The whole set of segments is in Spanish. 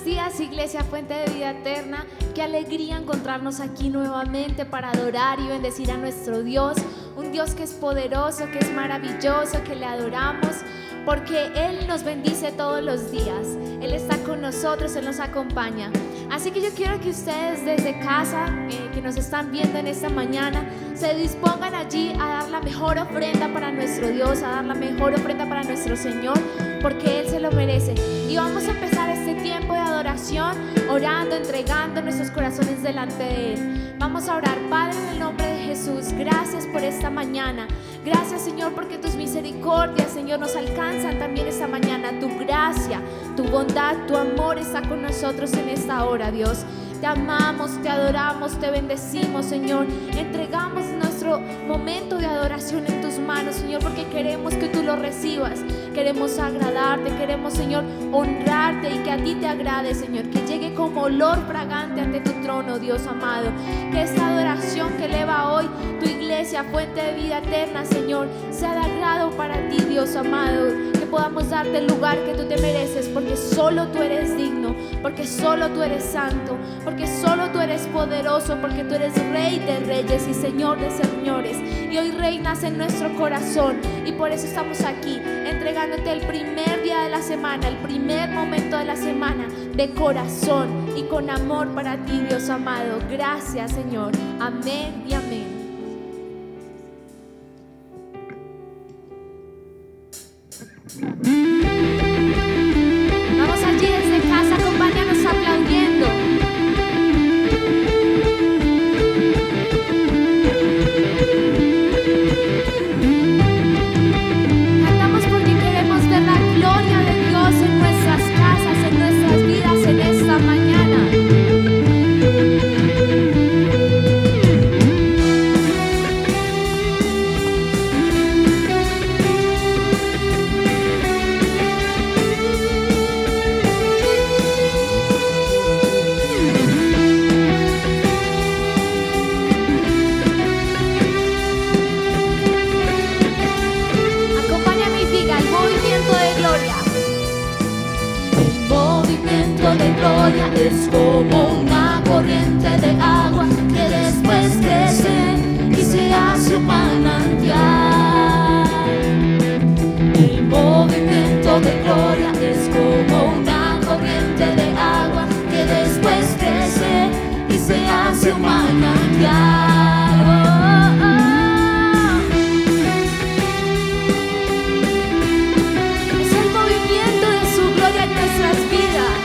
buenos días, Iglesia Fuente de Vida Eterna. Qué alegría encontrarnos aquí nuevamente para adorar y bendecir a nuestro Dios, un Dios que es poderoso, que es maravilloso, que le adoramos porque Él nos bendice todos los días. Él está con nosotros, Él nos acompaña. Así que yo quiero que ustedes desde casa, que nos están viendo en esta mañana, se dispongan allí a dar la mejor ofrenda para nuestro Dios, a dar la mejor ofrenda para nuestro Señor, porque Él se lo merece. Y vamos a empezar este tiempo de adoración orando, entregando nuestros corazones delante de Él. Vamos a orar. Padre, en el nombre de Jesús, gracias por esta mañana. Gracias, Señor, porque tus misericordias, Señor, nos alcanzan también esta mañana. Tu gracia, tu bondad, tu amor está con nosotros en esta hora, Dios. Te amamos, te adoramos, te bendecimos, Señor. Entregamos nuestro momento de adoración en tus manos, Señor, porque queremos que tú lo recibas. Queremos agradarte, queremos, Señor, honrarte y que a ti te agrade, Señor. Que llegue como olor fragante ante tu trono, Dios amado. Que esta adoración que eleva hoy tu iglesia, Fuente de Vida Eterna, Señor, sea de agrado para ti, Dios amado. Que podamos darte el lugar que tú te mereces, porque solo tú eres digno, porque solo tú eres santo, porque solo tú eres poderoso, porque tú eres Rey de reyes y Señor de señores. Y hoy reinas en nuestro corazón, y por eso estamos aquí entregándote el primer día de la semana, el primer momento de la semana, de corazón y con amor para ti, Dios amado. Gracias, Señor. Amén y amén. Vamos allí desde casa, acompáñanos aplaudiendo. Cantamos porque queremos ver la gloria de Dios en nuestras casas, en nuestras vidas en esta mañana. De gloria es como una corriente de agua que después crece y se hace un manantial. El movimiento de gloria es como una corriente de agua que después crece y se hace un manantial. Es el movimiento de su gloria en nuestras vidas.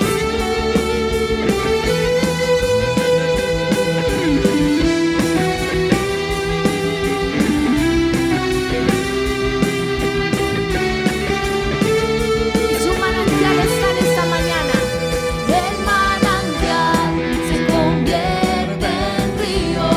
El manantial se convierte en río.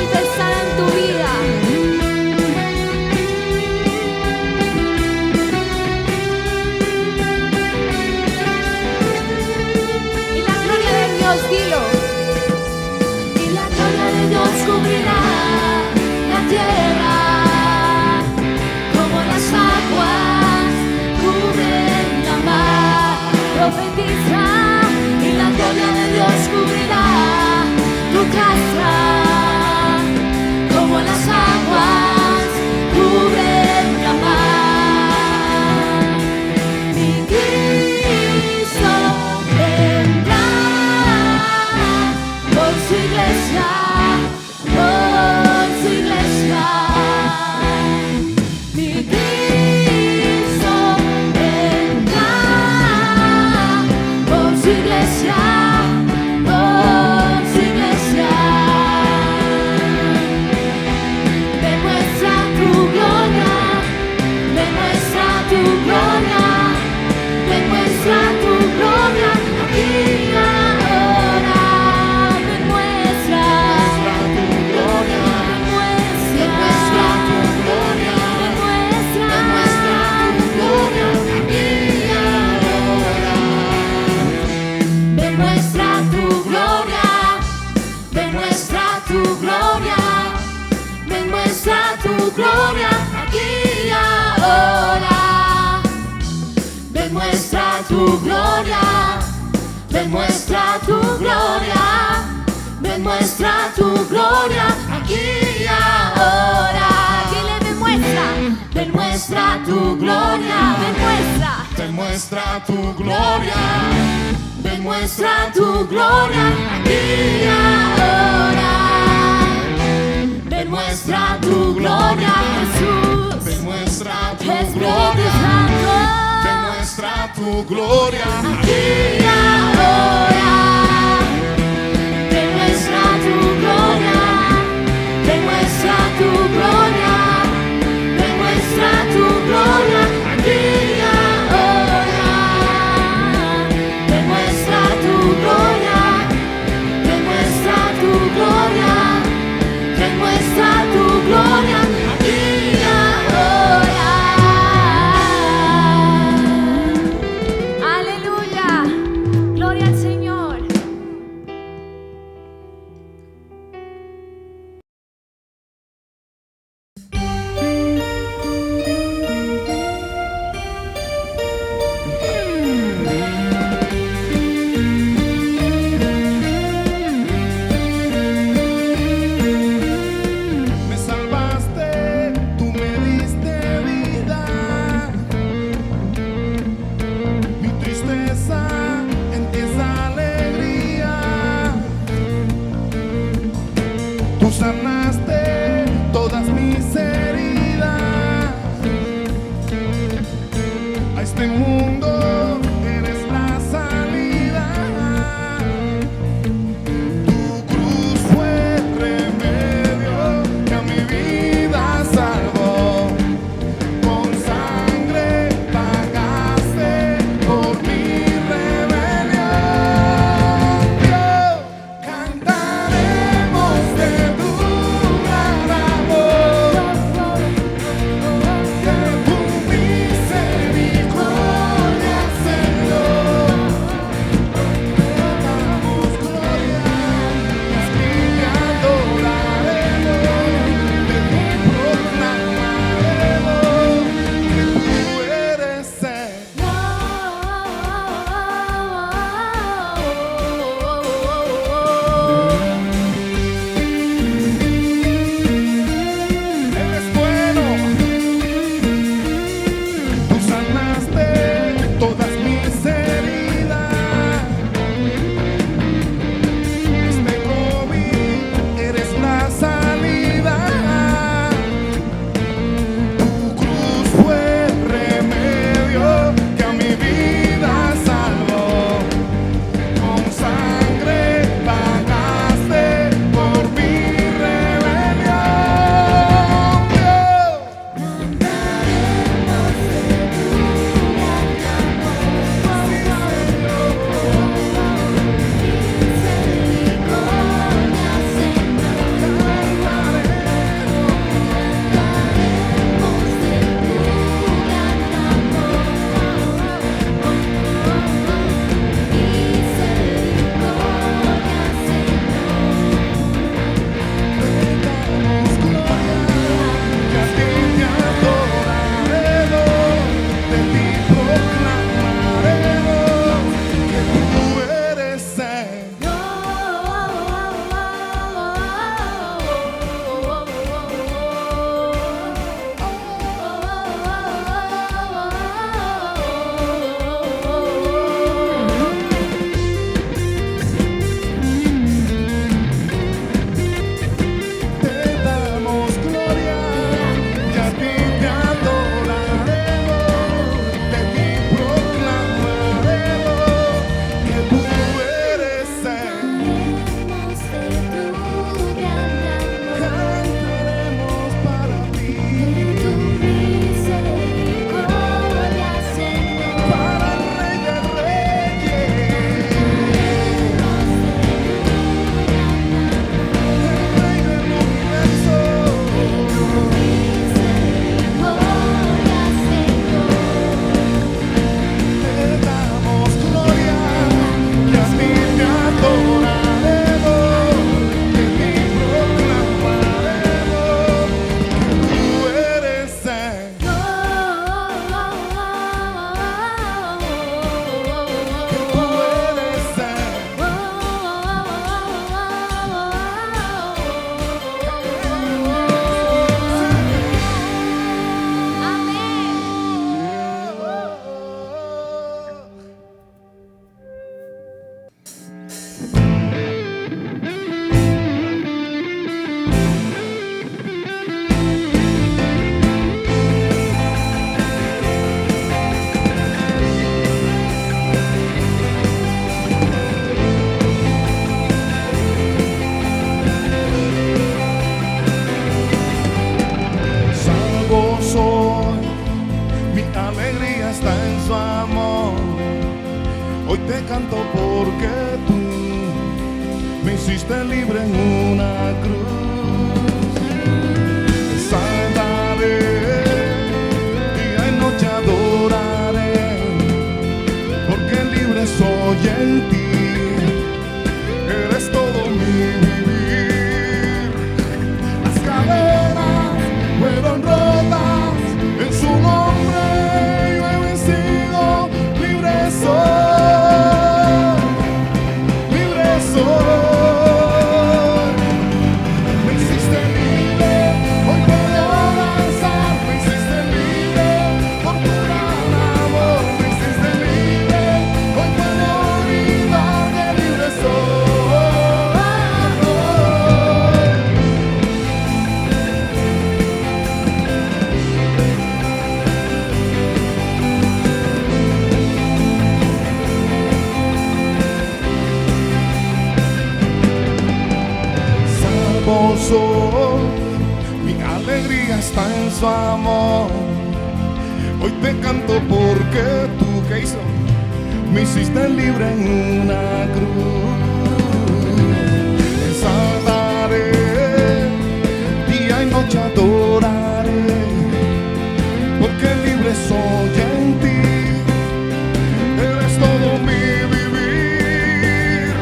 manifestada en tu vida. Y la gloria de Dios, dilo. Y la gloria de Dios cubrirá la tierra, como las aguas cubren la mar. Profetiza, y la gloria de Dios cubrirá tu casa, como las aguas cubren la mar. Mi Cristo vendrá por su iglesia, por su iglesia. Mi Cristo vendrá por su iglesia, por su iglesia. Demuestra tu gloria, demuestra tu gloria, demuestra tu gloria aquí y ahora. Demuestra tu gloria, demuestra tu gloria, demuestra tu gloria aquí y ahora. Demuestra tu gloria, demuestra tu gloria, demuestra tu gloria aquí y ahora. Demuestra tu gloria, demuestra tu gloria, demuestra tu gloria aquí y ahora. Dile, demuestra. Demuestra tu gloria, Demuestra. Demuestra tu gloria, demuestra tu gloria aquí y ahora. Demuestra tu gloria, Jesús. demuestra tu Espíritu gloria, Santo, demuestra tu gloria, aquí y ahora. Demuestra tu gloria, demuestra tu gloria, demuestra tu gloria aquí y ahora. Demuestra tu gloria, demuestra tu gloria, demuestra tu gloria aquí y ahora. Aleluya. Gloria al Señor. canto porque tú me hiciste libre en una cruz. Saltaré, día y noche adoraré, porque libre soy en ti. Eres todo mi vivir. Las cadenas fueron rotas, en su nombre yo he vencido. Libre soy, libre soy. Me hiciste libre, hoy puedo danzar. Me hiciste libre por tu gran amor. Me hiciste libre, hoy puedo olvidar que libre soy. Salvo soy, mi alegría está en su amor. Hoy te canto porque tú, ¿qué hizo? Me hiciste libre en una cruz. Exaltaré, día y noche adoraré, porque libre soy en ti. Eres todo mi vivir.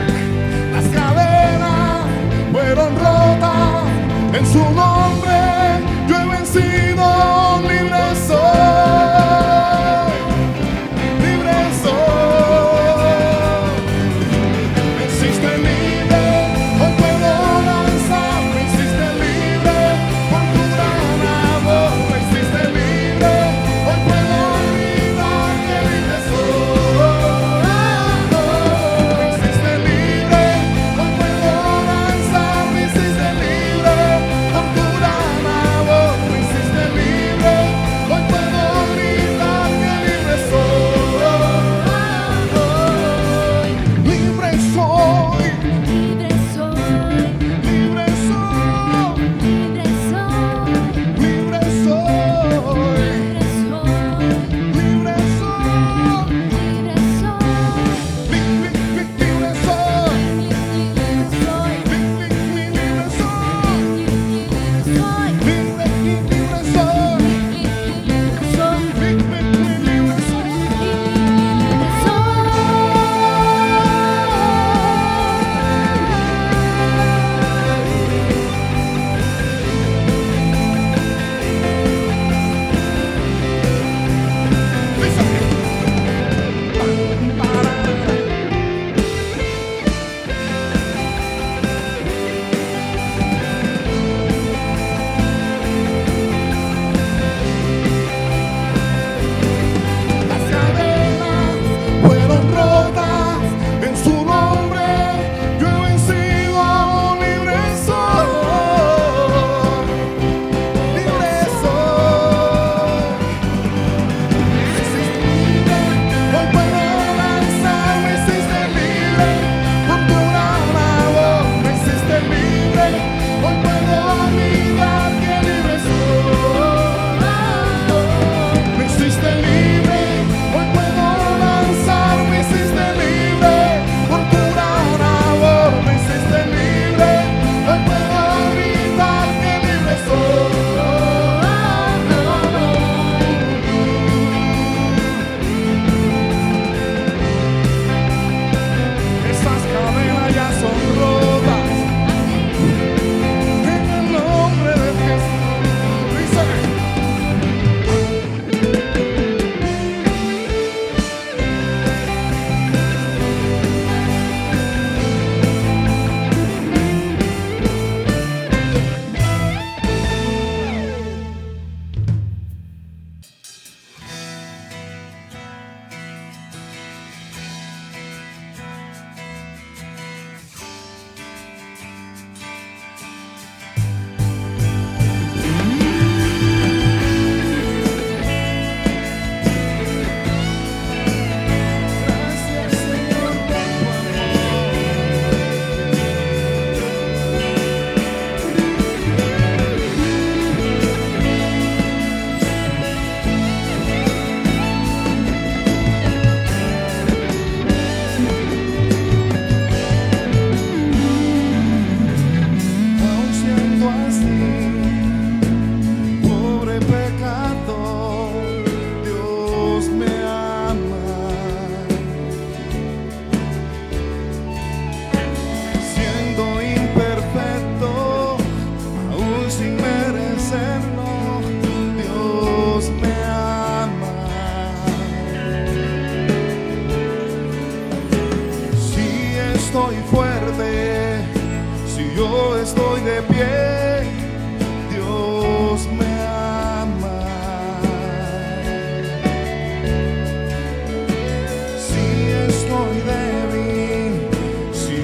Las cadenas fueron rotas, en su nombre yo he vencido. Libre soy, libre soy. Me hiciste libre, hoy puedo danzar. Me hiciste libre por tu gran amor. Me hiciste libre, hoy puedo olvidar que libre soy. Me hiciste libre, hoy puedo danzar. Me hiciste libre por tu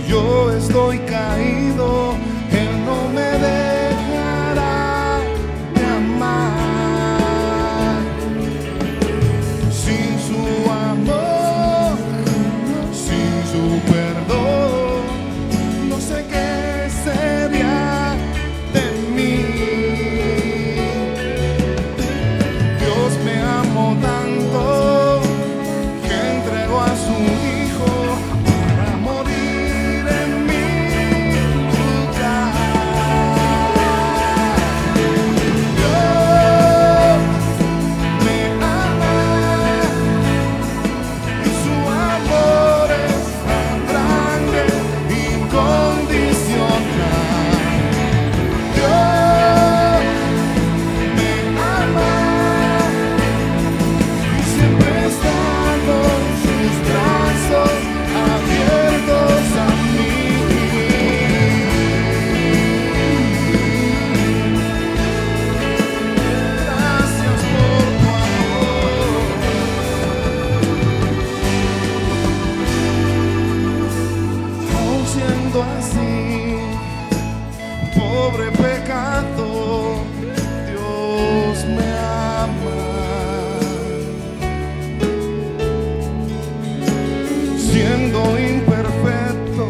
yo estoy caído, Él no me dejará de amar. Sin su amor, sin su perdón, no sé qué sería de mí. Dios me amó tanto que entregó a su Hijo para morir en mi lugar. Dios me ama y su amor es tan grande, incondicional. Dios me ama y siempre está con sus brazos abiertos a mí. Gracias por tu amor. Aún siendo así, pobre pecador, Dios me ama. Siendo imperfecto,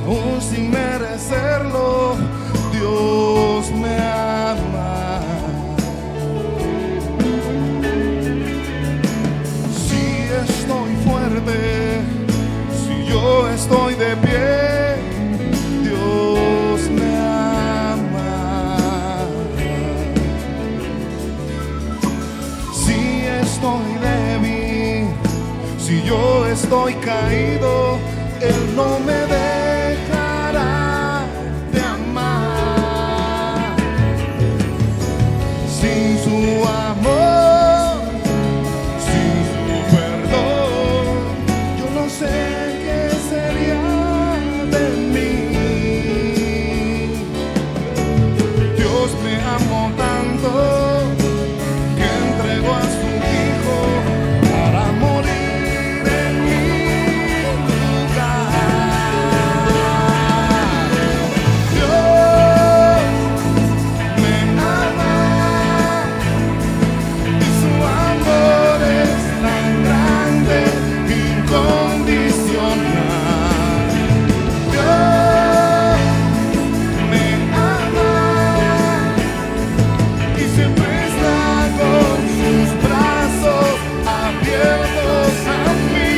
aún sin merecerlo, Dios me ama. Si estoy fuerte, si yo estoy de pie, Dios me ama. Si estoy débil, si yo estoy caído, Él no me dejará de amar. Sin su amor, sin su perdón, yo no sé qué sería de mí. Dios me amó tanto que entregó a su Hijo para morir en mi lugar. Dios me ama y su amor es tan grande, incondicional. Dios me ama y siempre está con sus brazos abiertos a mí.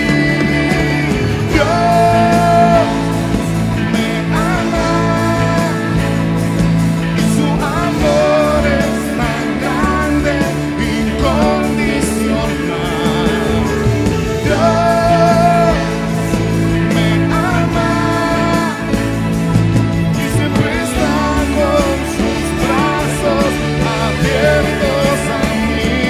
Dios me ama y su amor es tan grande, incondicional. Dios me ama y siempre está con sus brazos abiertos a mí.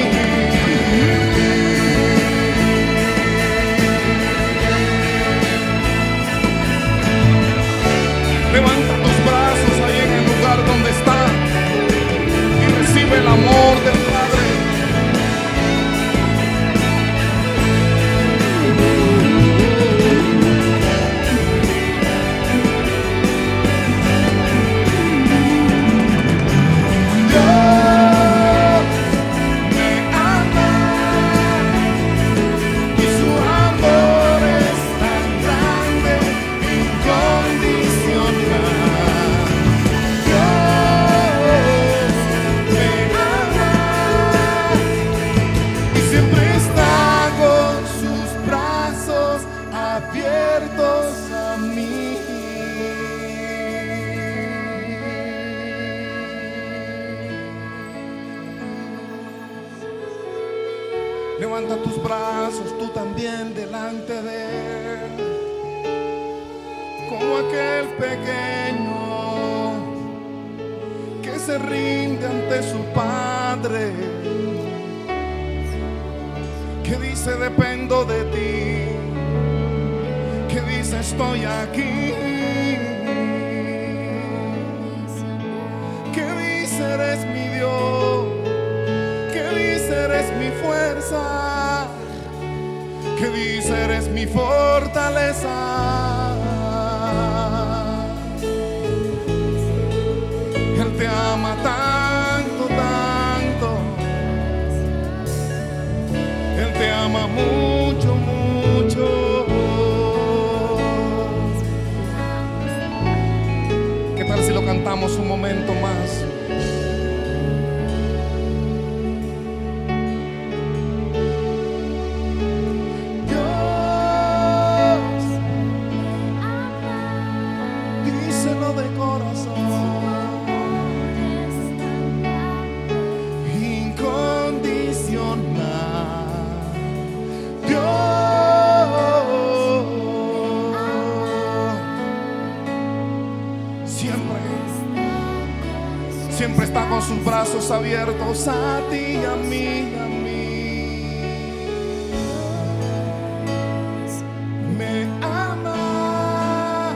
Levanta tus brazos ahí en el lugar donde está y recibe el amor del Padre. Dios me ama y su amor es tan grande, incondicional. Dios me ama y siempre está con sus brazos abiertos a mí. Levanta tus brazos tú también delante de Él, como aquel pequeño que se rinde ante su Padre, que dice dependo de ti, que dice estoy aquí, que dice eres mi Dios, que dice eres mi fuerza, que dice eres mi fortaleza. lo cantamos un momento más. Díselo de corazón, incondicional. Dios siempre está con sus brazos abiertos a ti y a mí, a mí. Me ama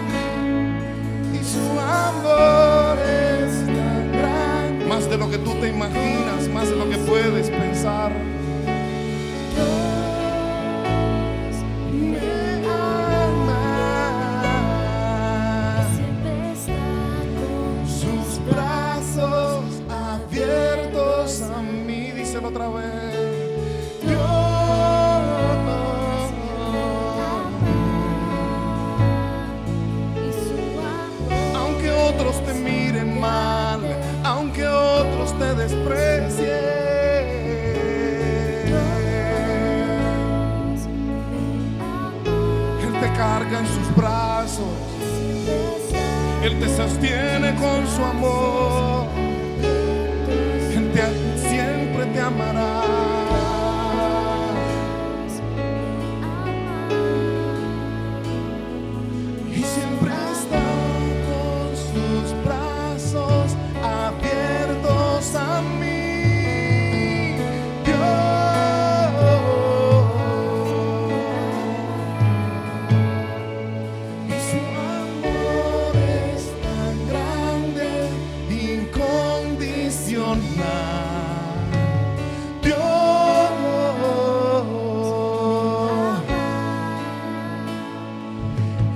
y su amor es tan grande, más de lo que tú te imaginas, más de lo que puedes pensar. Me ama, sus brazos abiertos a mí. Díselo otra vez. Aunque otros te miren mal, aunque otros te desprecien, Él te carga en sus brazos, Él te sostiene con su amor, Él siempre te amará. Y siempre está con sus brazos abiertos a mí, Dios. Y su amor es tan grande, incondicional, Dios.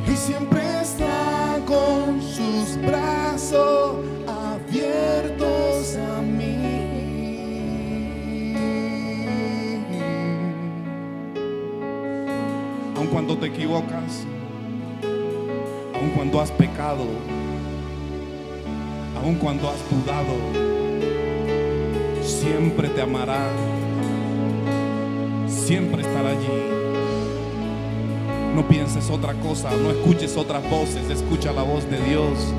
Y siempre está con sus brazos abiertos a mí. Aun cuando te equivocas, aun cuando has pecado, aun cuando has dudado, siempre te amará, siempre estará allí. No pienses otra cosa, no escuches otras voces, escucha la voz de Dios.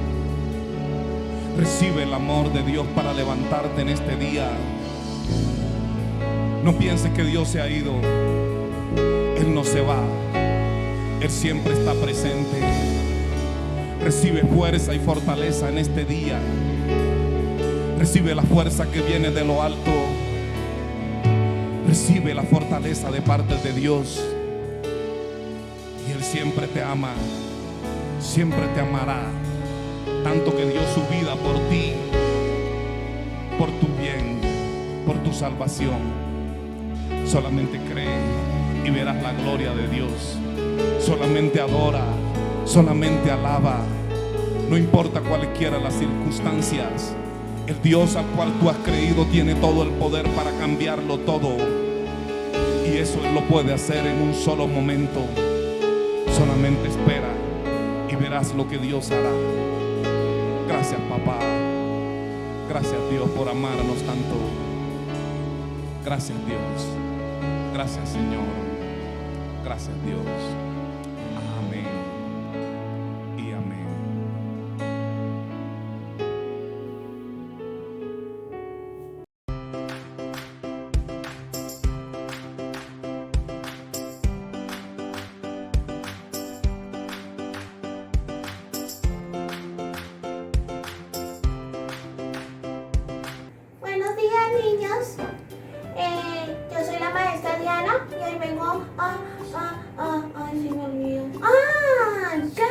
Recibe el amor de Dios para levantarte en este día. No pienses que Dios se ha ido. Él no se va. Él siempre está presente. Recibe fuerza y fortaleza en este día. Recibe la fuerza que viene de lo alto. Recibe la fortaleza de parte de Dios. Y Él siempre te ama, siempre te amará, tanto que dio su vida por ti, por tu bien, por tu salvación. Solamente cree y verás la gloria de Dios. Solamente adora, solamente alaba. No importa cualquiera las circunstancias, el Dios al cual tú has creído tiene todo el poder para cambiarlo todo. Y eso Él lo puede hacer en un solo momento. Solamente espera y verás lo que Dios hará. Gracias, papá. Gracias, Dios, por amarnos tanto. Gracias, Dios. Gracias, Señor. Gracias, Dios. Amén y amén. Buenos días, niños. Yo soy la maestra Diana y hoy vengo ay, se me olvidó. Ya.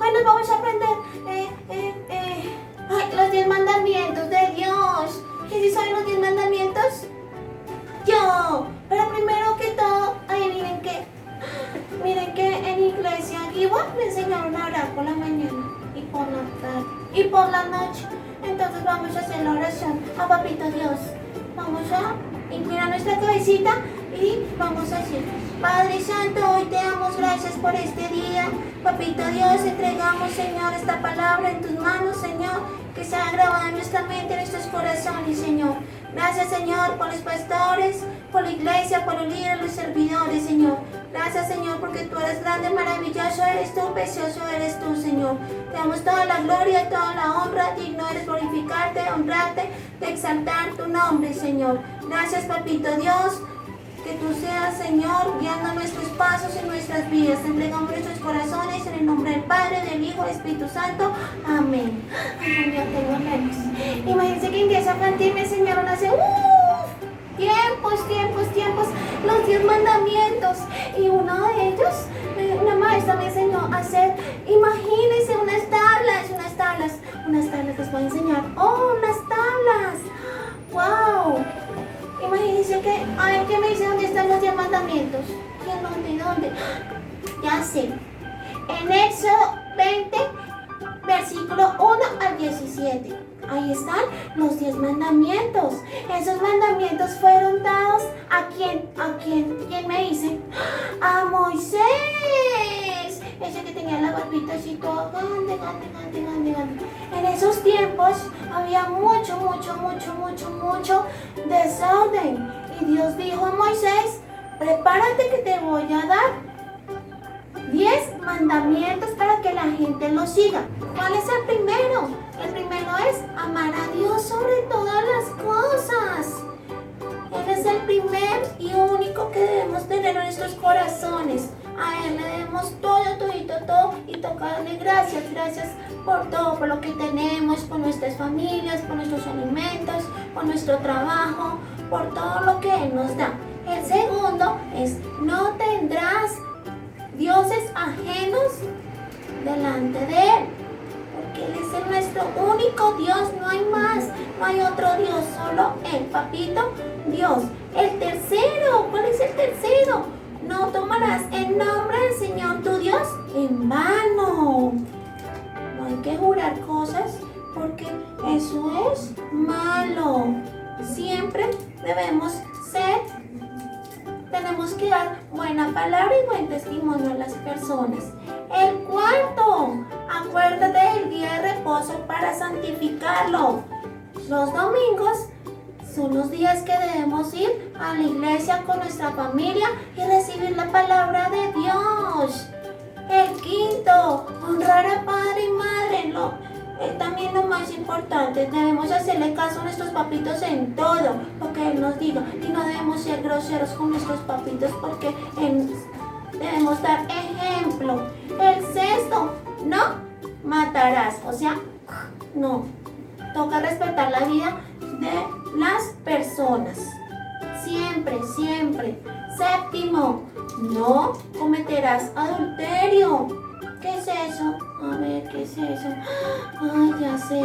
Hoy nos vamos a aprender los 10 mandamientos de Dios. ¿Quién sí sabe los 10 mandamientos? Yo. Pero primero que todo, miren que en iglesia Giva me enseñaron a orar por la mañana y por la tarde y por la noche. Entonces vamos a hacer la oración a Papito Dios. Vamos a inclinar nuestra cabecita Y vamos a decir: Padre Santo, hoy te damos gracias por este día. Papito Dios, entregamos, Señor, esta palabra en tus manos, Señor, que sea grabada en nuestra mente, en nuestros corazones, Señor. Gracias, Señor, por los pastores, por la iglesia, por los líderes, los servidores, Señor. Gracias, Señor, porque tú eres grande, maravilloso eres tú, precioso eres tú, Señor. Te damos toda la gloria y toda la honra. Digno eres glorificarte, honrarte, de exaltar tu nombre, Señor. Gracias, Papito Dios. Que tú seas, Señor, guiando nuestros pasos y nuestras vidas. Te entregamos nuestros corazones en el nombre del Padre, del Hijo, del Espíritu Santo. Amén. Ay, yo tengo nervios. Imagínense que empieza a cantarme, Señor, hace tiempos, los 10 mandamientos. Y uno de ellos, una maestra me enseñó a hacer, imagínense, unas tablas les voy a enseñar. Unas tablas. ¡Wow! Imagínense que, a ver, ¿qué me dice dónde están los 10 mandamientos? ¿Dónde? Ya sé. En Éxodo 20, versículo 1 al 17. Ahí están los 10 mandamientos. Esos mandamientos fueron dados ¿a quién? ¿Quién me dice? ¡A Moisés! Ese que tenía la barbita así toda grande. En esos tiempos había mucho desorden. Y Dios dijo a Moisés: prepárate que te voy a dar 10 mandamientos para que la gente los siga. ¿Cuál es el primero? El primero es amar a Dios sobre todas las cosas. Él es el primer y único que debemos tener en nuestros corazones. A Él le debemos todo y tocarle gracias por todo, por lo que tenemos, por nuestras familias, por nuestros alimentos, por nuestro trabajo, por todo lo que Él nos da. El segundo es: no tendrás dioses ajenos delante de Él, porque Él es nuestro único Dios, no hay más, no hay otro Dios, solo Él, Papito Dios. El tercero, ¿cuál es el tercero? No tomarás el nombre del Señor tu Dios en vano. No hay que jurar cosas porque eso es malo. Siempre tenemos que dar buena palabra y buen testimonio a las personas. El cuarto, acuérdate del día de reposo para santificarlo. Los domingos son los días que debemos ir a la iglesia con nuestra familia y recibir la palabra de Dios. El quinto, honrar a padre y madre. También lo más importante, debemos hacerle caso a nuestros papitos en todo lo que Él nos diga. Y no debemos ser groseros con nuestros papitos porque debemos dar ejemplo. El sexto, no matarás. O sea, no. Toca respetar la vida de las personas. Siempre. Séptimo, no cometerás adulterio. ¿Qué es eso? A ver, ¿qué es eso? Ay, ya sé.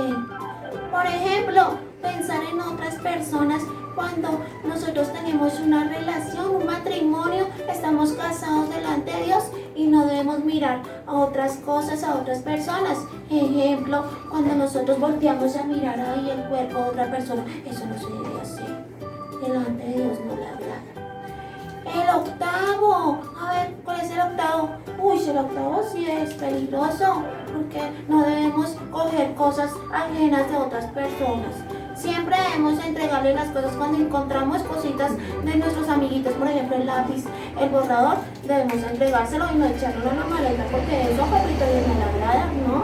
Por ejemplo, pensar en otras personas cuando nosotros tenemos una relación, un matrimonio, estamos casados delante de Dios y no debemos mirar a otras cosas, a otras personas. Ejemplo, cuando nosotros volteamos a mirar ahí el cuerpo de otra persona, eso no se debe hacer. Delante de Dios no le agrada. El octavo, a ver, ¿cuál es el octavo? El octavo sí es peligroso, porque no debemos coger cosas ajenas de otras personas. Siempre debemos entregarle las cosas cuando encontramos cositas de nuestros amiguitos, por ejemplo el lápiz, el borrador, debemos entregárselo y no echarlo en la maleta, porque eso, papito, no le agrada. No.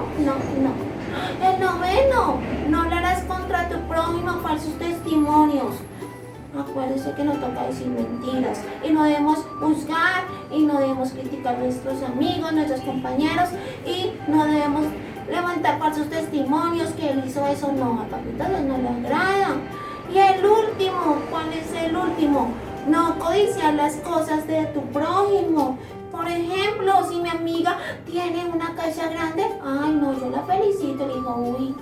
El noveno, no hablarás contra tu prójimo falsos testimonios. Acuérdense que no toca decir mentiras y no debemos juzgar y no debemos criticar a nuestros amigos, nuestros compañeros y no debemos levantar falsos testimonios que él hizo eso. No, a Papito Dios no le agrada. Y el último, ¿cuál es el último? No codiciar las cosas de tu prójimo. Por ejemplo, si mi amiga tiene una casa grande, ay no, yo la felicito, le digo, uy,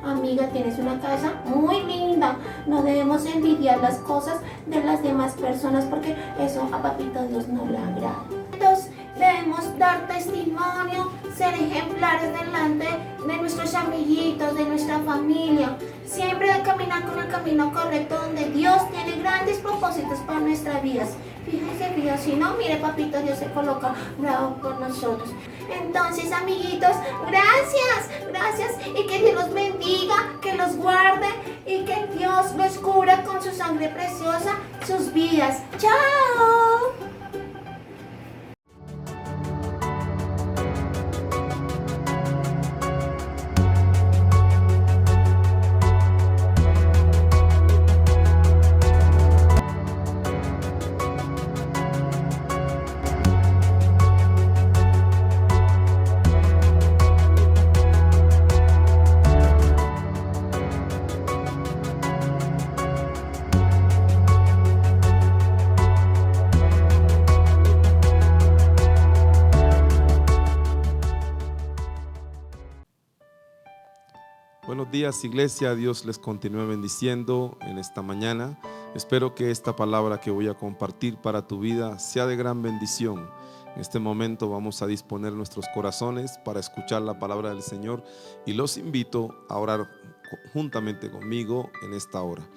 amiga, tienes una casa muy linda. No debemos envidiar las cosas de las demás personas porque eso a Papito Dios no le agrada. Entonces, debemos dar testimonio, ser ejemplares delante de nuestros amiguitos, de nuestra familia. Siempre caminar con el camino correcto donde Dios tiene grandes propósitos para nuestras vidas. Fíjense, si no, mire, papito Dios se coloca bravo con nosotros. Entonces, amiguitos, gracias y que Dios los bendiga, que los guarde y que Dios los cubra con su sangre preciosa sus vidas. ¡Chao! Buenos días, iglesia. Dios les continúe bendiciendo en esta mañana. Espero que esta palabra que voy a compartir para tu vida sea de gran bendición. En este momento vamos a disponer nuestros corazones para escuchar la palabra del Señor y los invito a orar juntamente conmigo en esta hora.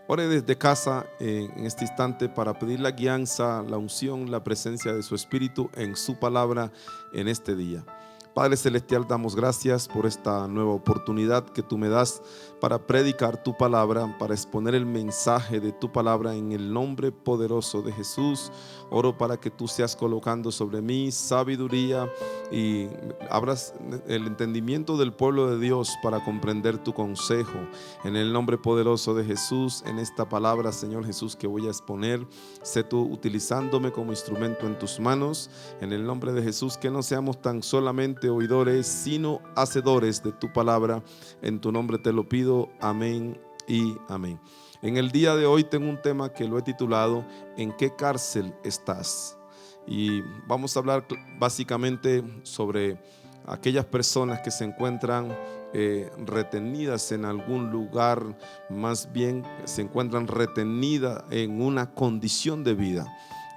Ore desde casa en este instante para pedir la guianza, la unción, la presencia de su Espíritu en su palabra en este día. Padre Celestial, damos gracias por esta nueva oportunidad que tú me das para predicar tu palabra, para exponer el mensaje de tu palabra en el nombre poderoso de Jesús. Oro para que tú seas colocando sobre mí sabiduría y abras el entendimiento del pueblo de Dios para comprender tu consejo. En el nombre poderoso de Jesús, en esta palabra, Señor Jesús, que voy a exponer, sé tú utilizándome como instrumento en tus manos. En el nombre de Jesús, que no seamos tan solamente oidores, sino hacedores de tu palabra. En tu nombre te lo pido, amén y amén. En el día de hoy tengo un tema que lo he titulado ¿En qué cárcel estás? Y vamos a hablar básicamente sobre aquellas personas que se encuentran retenidas en algún lugar, más bien se encuentran retenidas en una condición de vida.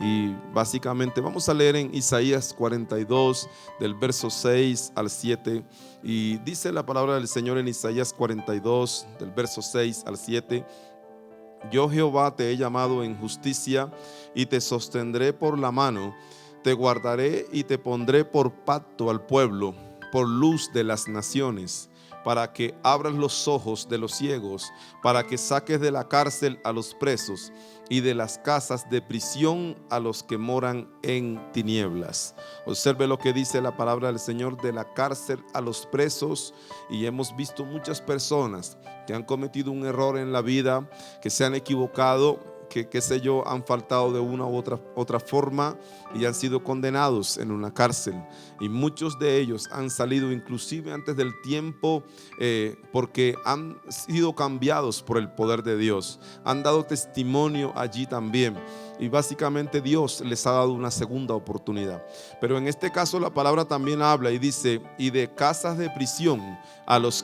Y básicamente vamos a leer en Isaías 42 del verso 6 al 7 y dice la palabra del Señor en Isaías 42 del verso 6 al 7: Yo Jehová te he llamado en justicia y te sostendré por la mano, te guardaré y te pondré por pacto al pueblo, por luz de las naciones, para que abras los ojos de los ciegos, para que saques de la cárcel a los presos y de las casas de prisión a los que moran en tinieblas. Observe lo que dice la palabra del Señor: de la cárcel a los presos. Y hemos visto muchas personas que han cometido un error en la vida, que se han equivocado, que qué sé yo, han faltado de una u otra forma y han sido condenados en una cárcel, y muchos de ellos han salido inclusive antes del tiempo porque han sido cambiados por el poder de Dios, han dado testimonio allí también, y básicamente Dios les ha dado una segunda oportunidad. Pero en este caso la palabra también habla y dice: y de casas de prisión a los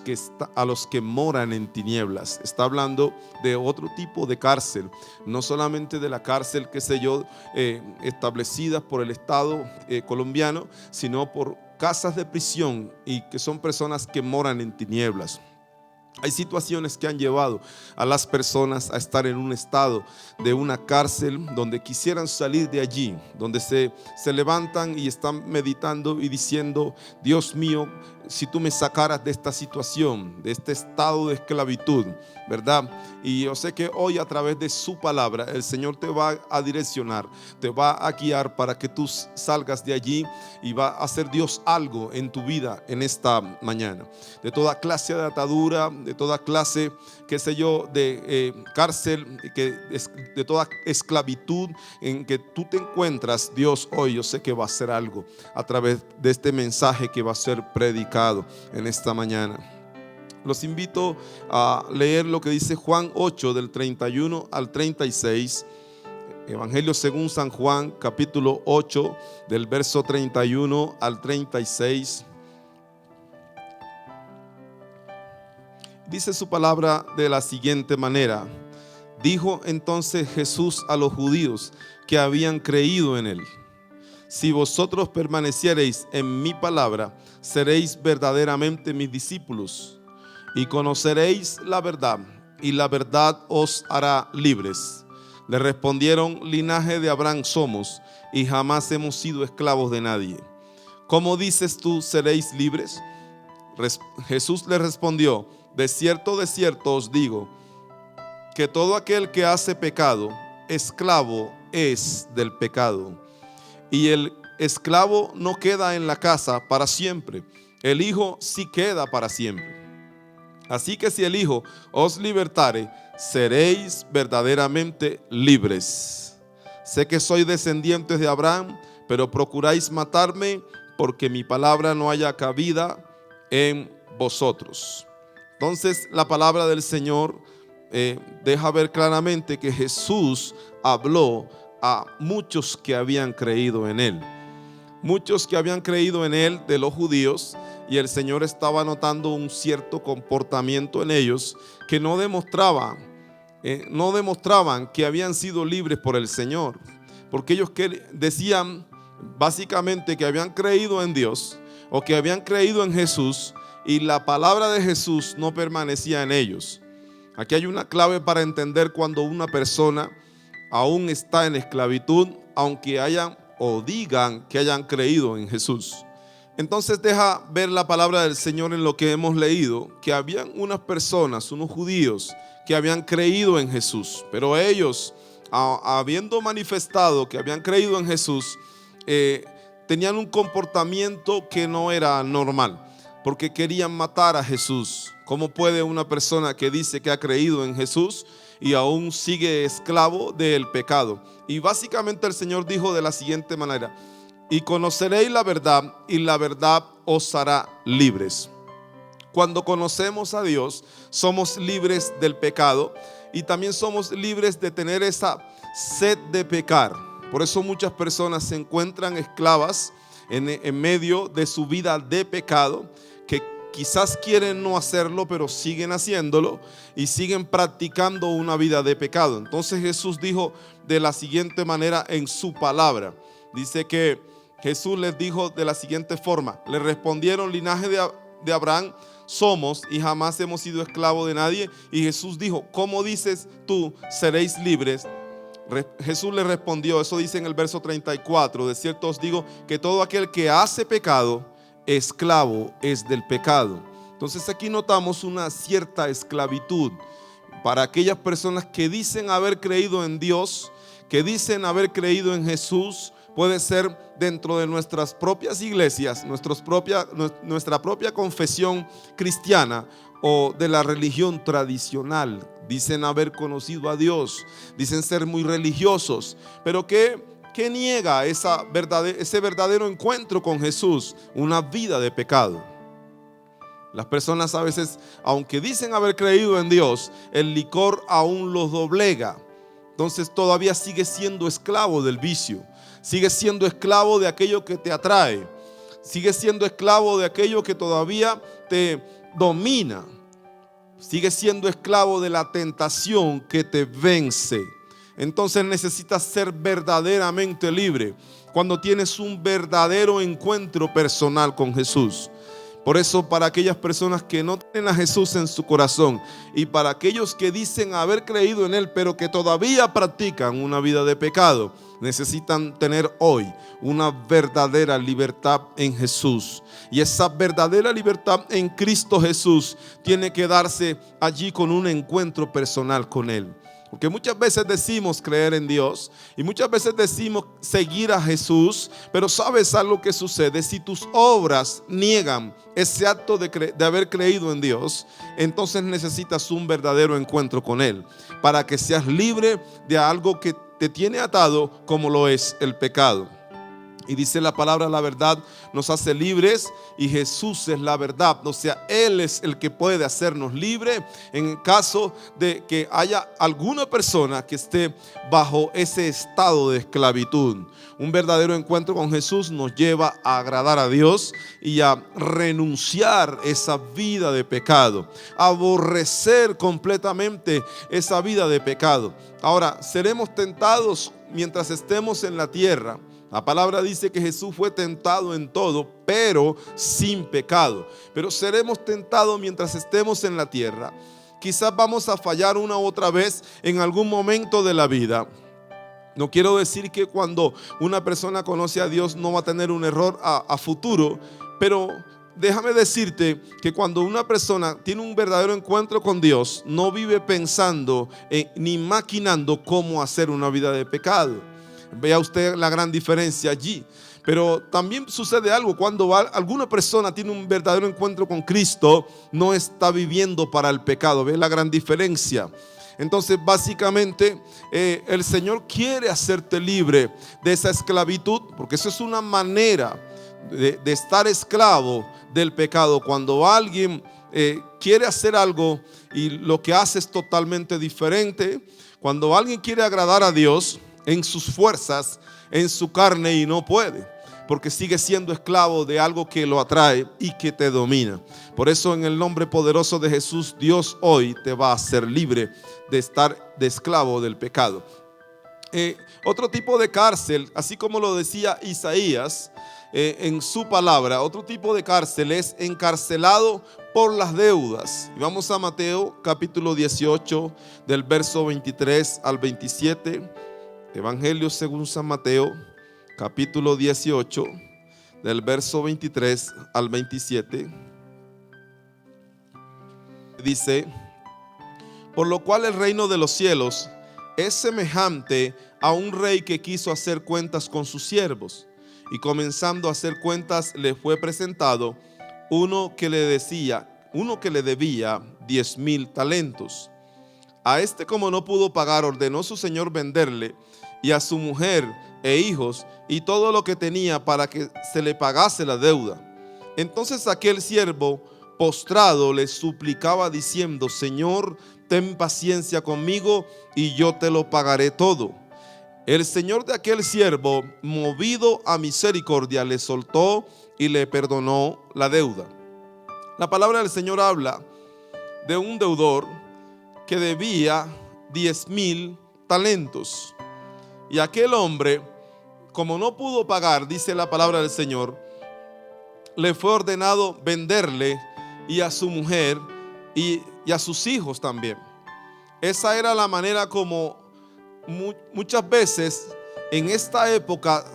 que moran en tinieblas. Está hablando de otro tipo de cárcel, no solamente de la cárcel, qué sé yo, establecidas por el Estado colombiano, sino por casas de prisión, y que son personas que moran en tinieblas. Hay situaciones que han llevado a las personas a estar en un estado de una cárcel donde quisieran salir de allí, donde se levantan y están meditando y diciendo: Dios mío, si tú me sacaras de esta situación, de este estado de esclavitud, ¿verdad? Y yo sé que hoy, a través de su palabra, el Señor te va a direccionar, te va a guiar para que tú salgas de allí, y va a hacer Dios algo en tu vida en esta mañana. De toda clase de atadura, de toda clase, qué sé yo, de cárcel, de toda esclavitud en que tú te encuentras, Dios hoy yo sé que va a hacer algo a través de este mensaje que va a ser predicado en esta mañana. Los invito a leer lo que dice Juan 8 del 31 al 36. Evangelio según San Juan, capítulo 8 del verso 31 al 36. Dice su palabra de la siguiente manera: Dijo entonces Jesús a los judíos que habían creído en él: si vosotros permaneciereis en mi palabra, seréis verdaderamente mis discípulos y conoceréis la verdad, y la verdad os hará libres. Le respondieron: linaje de Abraham somos, y jamás hemos sido esclavos de nadie. ¿Cómo dices tú, seréis libres? Jesús le respondió: de cierto os digo, que todo aquel que hace pecado, esclavo es del pecado. Y el esclavo no queda en la casa para siempre, el Hijo sí queda para siempre. Así que si el Hijo os libertare, seréis verdaderamente libres. Sé que sois descendientes de Abraham, pero procuráis matarme, porque mi palabra no haya cabida en vosotros. Entonces la palabra del Señor deja ver claramente que Jesús habló a muchos que habían creído en Él. Muchos que habían creído en Él de los judíos, y el Señor estaba notando un cierto comportamiento en ellos que no demostraban que habían sido libres por el Señor, porque ellos decían básicamente que habían creído en Dios o que habían creído en Jesús, y la palabra de Jesús no permanecía en ellos. Aquí hay una clave para entender cuando una persona aún está en esclavitud, aunque hayan o digan que hayan creído en Jesús. Entonces deja ver la palabra del Señor en lo que hemos leído, que habían unas personas, unos judíos, que habían creído en Jesús, pero ellos, habiendo manifestado que habían creído en Jesús, tenían un comportamiento que no era normal, porque querían matar a Jesús. ¿Cómo puede una persona que dice que ha creído en Jesús y aún sigue esclavo del pecado? Y básicamente el Señor dijo de la siguiente manera: y conoceréis la verdad, y la verdad os hará libres. Cuando conocemos a Dios, somos libres del pecado, y también somos libres de tener esa sed de pecar. Por eso muchas personas se encuentran esclavas en medio de su vida de pecado, que quizás quieren no hacerlo, pero siguen haciéndolo y siguen practicando una vida de pecado. Entonces Jesús dijo de la siguiente manera en su palabra. Dice que Jesús les dijo de la siguiente forma: le respondieron: linaje de Abraham somos, y jamás hemos sido esclavos de nadie. Y Jesús dijo: ¿cómo dices tú, seréis libres? Jesús le respondió, eso dice en el verso 34: de cierto os digo, que todo aquel que hace pecado, esclavo es del pecado. Entonces aquí notamos una cierta esclavitud para aquellas personas que dicen haber creído en Dios, que dicen haber creído en Jesús. Puede ser dentro de nuestras propias iglesias, nuestra propia confesión cristiana, o de la religión tradicional. Dicen haber conocido a Dios, dicen ser muy religiosos, pero que niega ese verdadero encuentro con Jesús, una vida de pecado. Las personas a veces, aunque dicen haber creído en Dios, el licor aún los doblega. Entonces todavía sigue siendo esclavo del vicio, sigue siendo esclavo de aquello que te atrae, sigue siendo esclavo de aquello que todavía te domina, sigue siendo esclavo de la tentación que te vence. Entonces necesitas ser verdaderamente libre cuando tienes un verdadero encuentro personal con Jesús. Por eso, para aquellas personas que no tienen a Jesús en su corazón, y para aquellos que dicen haber creído en Él, pero que todavía practican una vida de pecado, necesitan tener hoy una verdadera libertad en Jesús. Y esa verdadera libertad en Cristo Jesús tiene que darse allí con un encuentro personal con Él. Porque muchas veces decimos creer en Dios y muchas veces decimos seguir a Jesús, pero ¿sabes algo que sucede? Si tus obras niegan ese acto de haber creído en Dios, entonces necesitas un verdadero encuentro con Él para que seas libre de algo que te tiene atado, como lo es el pecado. Y dice la palabra: la verdad nos hace libres, y Jesús es la verdad. O sea, Él es el que puede hacernos libres en el caso de que haya alguna persona que esté bajo ese estado de esclavitud. Un verdadero encuentro con Jesús nos lleva a agradar a Dios y a renunciar esa vida de pecado, a aborrecer completamente esa vida de pecado. Ahora, seremos tentados mientras estemos en la tierra La palabra dice que Jesús fue tentado en todo, pero sin pecado. Pero seremos tentados mientras estemos en la tierra. Quizás vamos a fallar una u otra vez en algún momento de la vida. No quiero decir que cuando una persona conoce a Dios no va a tener un error a futuro, pero déjame decirte que cuando una persona tiene un verdadero encuentro con Dios, no vive pensando ni maquinando cómo hacer una vida de pecado. Vea usted la gran diferencia allí. Pero también sucede algo cuando alguna persona tiene un verdadero encuentro con Cristo, no está viviendo para el pecado. Ve la gran diferencia. Entonces básicamente el Señor quiere hacerte libre de esa esclavitud, porque eso es una manera de estar esclavo del pecado. Cuando alguien quiere hacer algo y lo que hace es totalmente diferente, cuando alguien quiere agradar a Dios en sus fuerzas, en su carne, y no puede, porque sigue siendo esclavo de algo que lo atrae y que te domina. Por eso en el nombre poderoso de Jesús, Dios hoy te va a hacer libre de estar de esclavo del pecado. Otro tipo de cárcel, así como lo decía Isaías en su palabra, otro tipo de cárcel es encarcelado por las deudas. Y vamos a Mateo capítulo 18 del verso 23 al 27. Evangelio según San Mateo capítulo 18 del verso 23 al 27. Dice: por lo cual el reino de los cielos es semejante a un rey que quiso hacer cuentas con sus siervos, y comenzando a hacer cuentas le fue presentado uno que le debía 10,000 talentos. A este, como no pudo pagar, ordenó su señor venderle, y a su mujer e hijos y todo lo que tenía, para que se le pagase la deuda. Entonces aquel siervo, postrado, le suplicaba diciendo: Señor, ten paciencia conmigo y yo te lo pagaré todo. El señor de aquel siervo, movido a misericordia, le soltó y le perdonó la deuda. La palabra del Señor habla de un deudor que debía 10,000 talentos. Y aquel hombre, como no pudo pagar, dice la palabra del Señor, le fue ordenado venderle, y a su mujer y a sus hijos también. Esa era la manera como muchas veces en esta época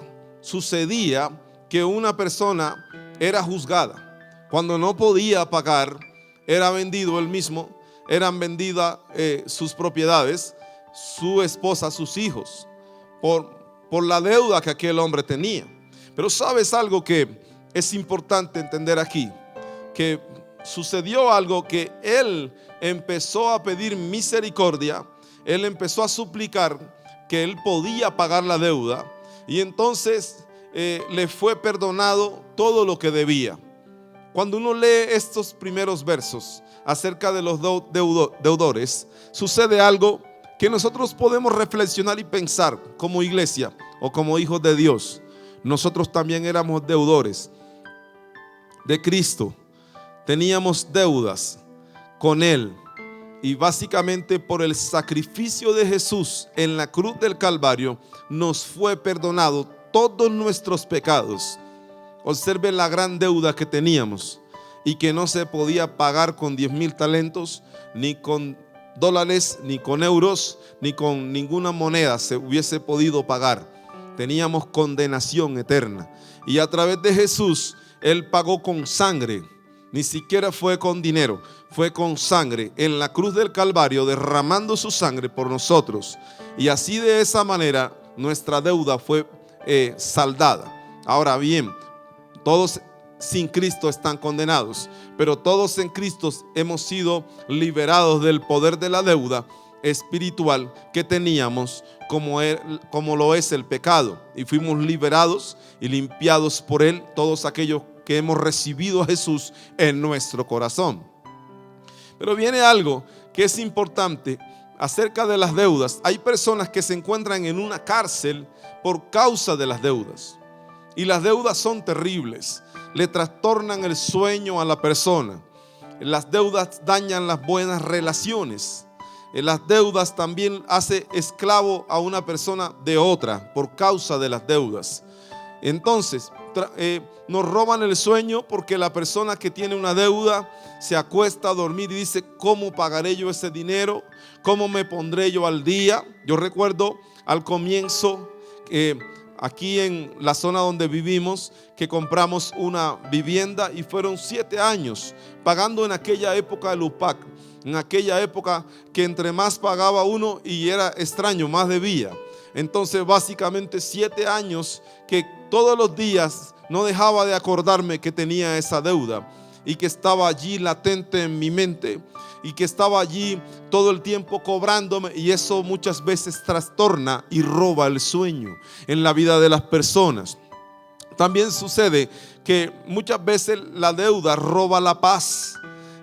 sucedía que una persona era juzgada. Cuando no podía pagar, era vendido él mismo, eran vendidas sus propiedades, su esposa, sus hijos, por la deuda que aquel hombre tenía. Pero ¿sabes algo que es importante entender aquí? Que sucedió algo, que él empezó a pedir misericordia, él empezó a suplicar que él podía pagar la deuda, y entonces le fue perdonado todo lo que debía. Cuando uno lee estos primeros versos acerca de los deudores, sucede algo que nosotros podemos reflexionar y pensar como iglesia o como hijos de Dios. Nosotros también éramos deudores de Cristo, teníamos deudas con Él, y básicamente por el sacrificio de Jesús en la cruz del Calvario nos fue perdonado todos nuestros pecados. Observen la gran deuda que teníamos y que no se podía pagar con 10,000 talentos, ni con dólares, ni con euros, ni con ninguna moneda se hubiese podido pagar. Teníamos condenación eterna, y a través de Jesús Él pagó con sangre. Ni siquiera fue con dinero, fue con sangre en la cruz del Calvario, derramando su sangre por nosotros, y así de esa manera nuestra deuda fue saldada. Ahora bien, todos sin Cristo están condenados, pero todos en Cristo hemos sido liberados del poder de la deuda espiritual que teníamos, como lo es el pecado, y fuimos liberados y limpiados por Él, todos aquellos que hemos recibido a Jesús en nuestro corazón. Pero viene algo que es importante acerca de las deudas. Hay personas que se encuentran en una cárcel por causa de las deudas, y las deudas son terribles, le trastornan el sueño a la persona. Las deudas dañan las buenas relaciones. Las deudas también hace esclavo a una persona de otra por causa de las deudas. Entonces, nos roban el sueño porque la persona que tiene una deuda se acuesta a dormir y dice: ¿cómo pagaré yo ese dinero? ¿Cómo me pondré yo al día? Yo recuerdo al comienzo, aquí en la zona donde vivimos, que compramos una vivienda y fueron 7 años pagando en aquella época el UPAC. En aquella época que entre más pagaba uno y era extraño, más debía. Entonces básicamente 7 años que todos los días no dejaba de acordarme que tenía esa deuda y que estaba allí latente en mi mente y que estaba allí todo el tiempo cobrándome, y eso muchas veces trastorna y roba el sueño en la vida de las personas. También sucede que muchas veces la deuda roba la paz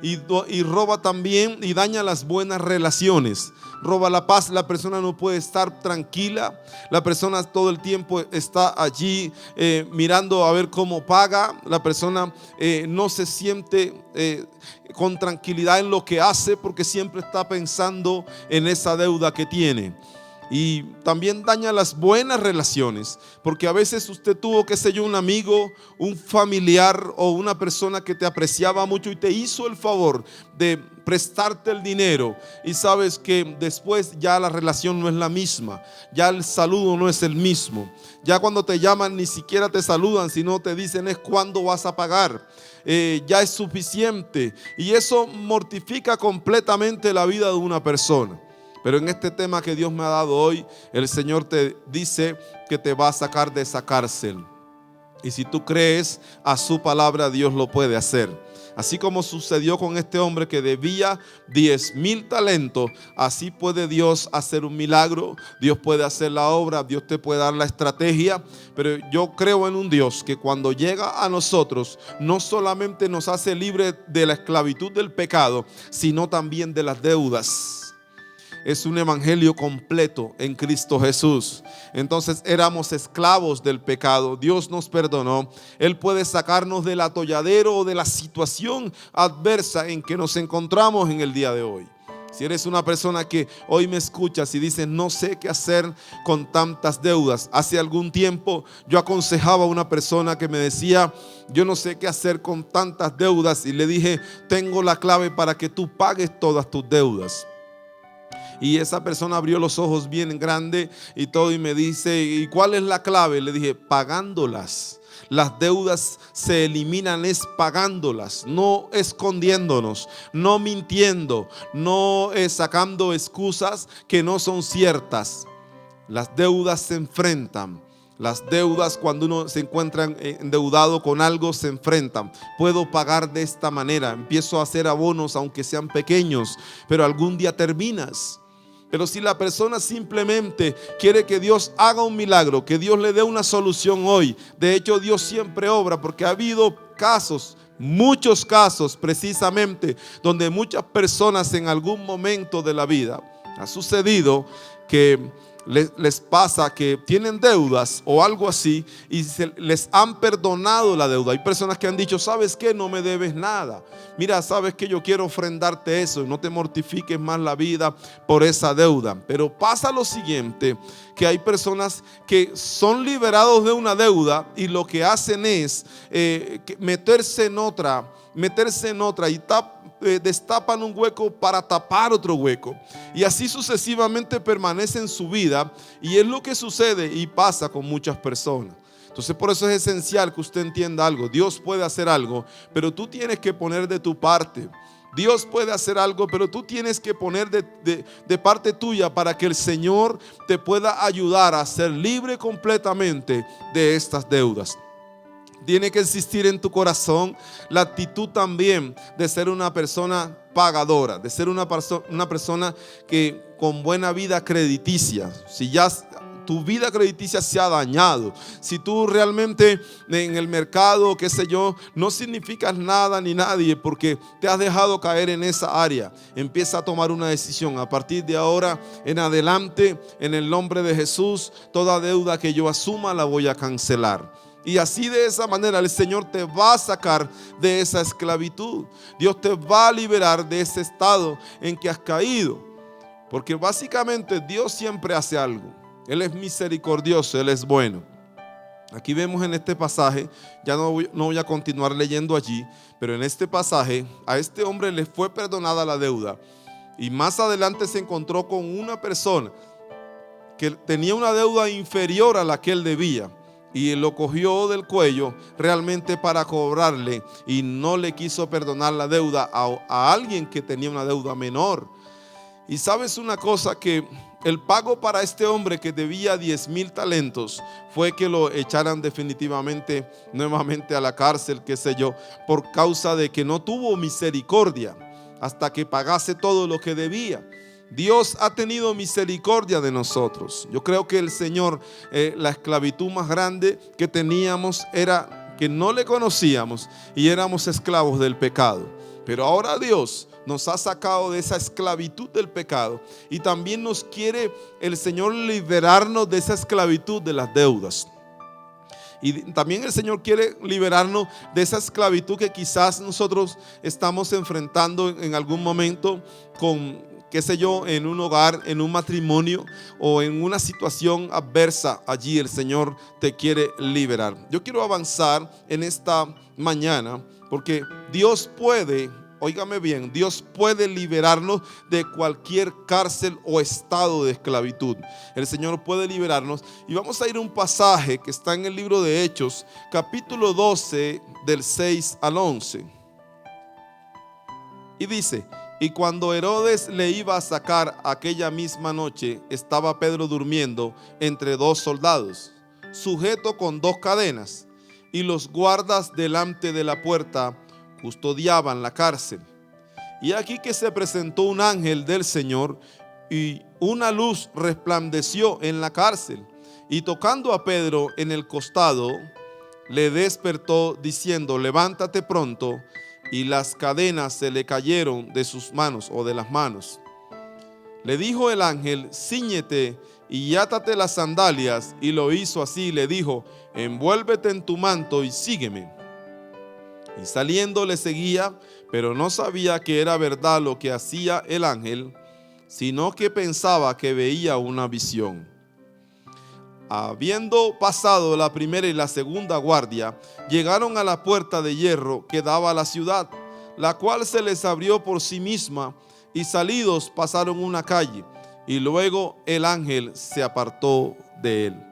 y roba también y daña las buenas relaciones. Roba la paz, la persona no puede estar tranquila, la persona todo el tiempo está allí mirando a ver cómo paga, la persona no se siente con tranquilidad en lo que hace porque siempre está pensando en esa deuda que tiene. Y también daña las buenas relaciones, porque a veces usted tuvo, qué sé yo, un amigo, un familiar o una persona que te apreciaba mucho y te hizo el favor de prestarte el dinero, y sabes que después ya la relación no es la misma, ya el saludo no es el mismo, ya cuando te llaman ni siquiera te saludan, sino te dicen es cuándo vas a pagar. Ya es suficiente, y eso mortifica completamente la vida de una persona. Pero en este tema que Dios me ha dado hoy, el Señor te dice que te va a sacar de esa cárcel. Y si tú crees a su palabra, Dios lo puede hacer. Así como sucedió con este hombre que debía 10,000 talentos, así puede Dios hacer un milagro. Dios puede hacer la obra, Dios te puede dar la estrategia. Pero yo creo en un Dios que cuando llega a nosotros, no solamente nos hace libre de la esclavitud del pecado, sino también de las deudas. Es un evangelio completo en Cristo Jesús. Entonces éramos esclavos del pecado, Dios nos perdonó. Él puede sacarnos del atolladero o de la situación adversa en que nos encontramos en el día de hoy. Si eres una persona que hoy me escuchas y dices: no sé qué hacer con tantas deudas. Hace algún tiempo yo aconsejaba a una persona que me decía: yo no sé qué hacer con tantas deudas, y le dije: tengo la clave para que tú pagues todas tus deudas. Y esa persona abrió los ojos bien grande y todo, y me dice: ¿y cuál es la clave? Le dije: pagándolas. Las deudas se eliminan es pagándolas, no escondiéndonos, no mintiendo, no sacando excusas que no son ciertas. Las deudas se enfrentan. Las deudas, cuando uno se encuentra endeudado con algo, se enfrentan. Puedo pagar de esta manera, empiezo a hacer abonos aunque sean pequeños, pero algún día terminas. Pero si la persona simplemente quiere que Dios haga un milagro, que Dios le dé una solución hoy, de hecho Dios siempre obra, porque ha habido casos, muchos casos precisamente, donde muchas personas en algún momento de la vida ha sucedido que les pasa que tienen deudas o algo así y les han perdonado la deuda. Hay personas que han dicho: ¿sabes qué? No me debes nada. Mira, ¿sabes qué? Yo quiero ofrendarte eso, y no te mortifiques más la vida por esa deuda. Pero pasa lo siguiente, que hay personas que son liberados de una deuda y lo que hacen es meterse en otra y destapan un hueco para tapar otro hueco, y así sucesivamente permanece en su vida. Y es lo que sucede y pasa con muchas personas. Entonces por eso es esencial que usted entienda algo. Dios puede hacer algo, pero tú tienes que poner de tu parte. Dios puede hacer algo, pero tú tienes que poner de parte tuya para que el Señor te pueda ayudar a ser libre completamente de estas deudas. Tiene que existir en tu corazón la actitud también de ser una persona pagadora, de ser una persona que con buena vida crediticia. Si ya tu vida crediticia se ha dañado, si tú realmente en el mercado, qué sé yo, no significas nada ni nadie porque te has dejado caer en esa área, empieza a tomar una decisión. A partir de ahora en adelante, en el nombre de Jesús, toda deuda que yo asuma la voy a cancelar. Y así, de esa manera, el Señor te va a sacar de esa esclavitud. Dios te va a liberar de ese estado en que has caído. Porque básicamente Dios siempre hace algo. Él es misericordioso, Él es bueno. Aquí vemos en este pasaje, ya no voy a continuar leyendo allí, pero en este pasaje a este hombre le fue perdonada la deuda y más adelante se encontró con una persona que tenía una deuda inferior a la que él debía y lo cogió del cuello realmente para cobrarle y no le quiso perdonar la deuda a alguien que tenía una deuda menor. Y sabes una cosa, que el pago para este hombre que debía 10,000 talentos fue que lo echaran definitivamente nuevamente a la cárcel, qué sé yo, por causa de que no tuvo misericordia hasta que pagase todo lo que debía. Dios ha tenido misericordia de nosotros. Yo creo que el Señor, la esclavitud más grande que teníamos era que no le conocíamos y éramos esclavos del pecado. Pero ahora Dios nos ha sacado de esa esclavitud del pecado y también nos quiere el Señor liberarnos de esa esclavitud de las deudas. Y también el Señor quiere liberarnos de esa esclavitud que quizás nosotros estamos enfrentando en algún momento con, qué sé yo, en un hogar, en un matrimonio o en una situación adversa. Allí el Señor te quiere liberar. Yo quiero avanzar en esta mañana porque Dios puede, óigame bien, Dios puede liberarnos de cualquier cárcel o estado de esclavitud. El Señor puede liberarnos y vamos a ir a un pasaje que está en el libro de Hechos, capítulo 12, del 6 al 11. Y dice: y cuando Herodes le iba a sacar aquella misma noche, estaba Pedro durmiendo entre dos soldados, sujeto con dos cadenas, y los guardas delante de la puerta custodiaban la cárcel. Y aquí que se presentó un ángel del Señor, y una luz resplandeció en la cárcel, y tocando a Pedro en el costado, le despertó diciendo: levántate pronto. Y las cadenas se le cayeron de sus manos o de las manos. Le dijo el ángel: cíñete y átate las sandalias. Y lo hizo así. Le dijo: envuélvete en tu manto y sígueme. Y saliendo le seguía, pero no sabía que era verdad lo que hacía el ángel, sino que pensaba que veía una visión. Habiendo pasado la primera y la segunda guardia, llegaron a la puerta de hierro que daba a la ciudad, la cual se les abrió por sí misma, y salidos pasaron una calle, y luego el ángel se apartó de él.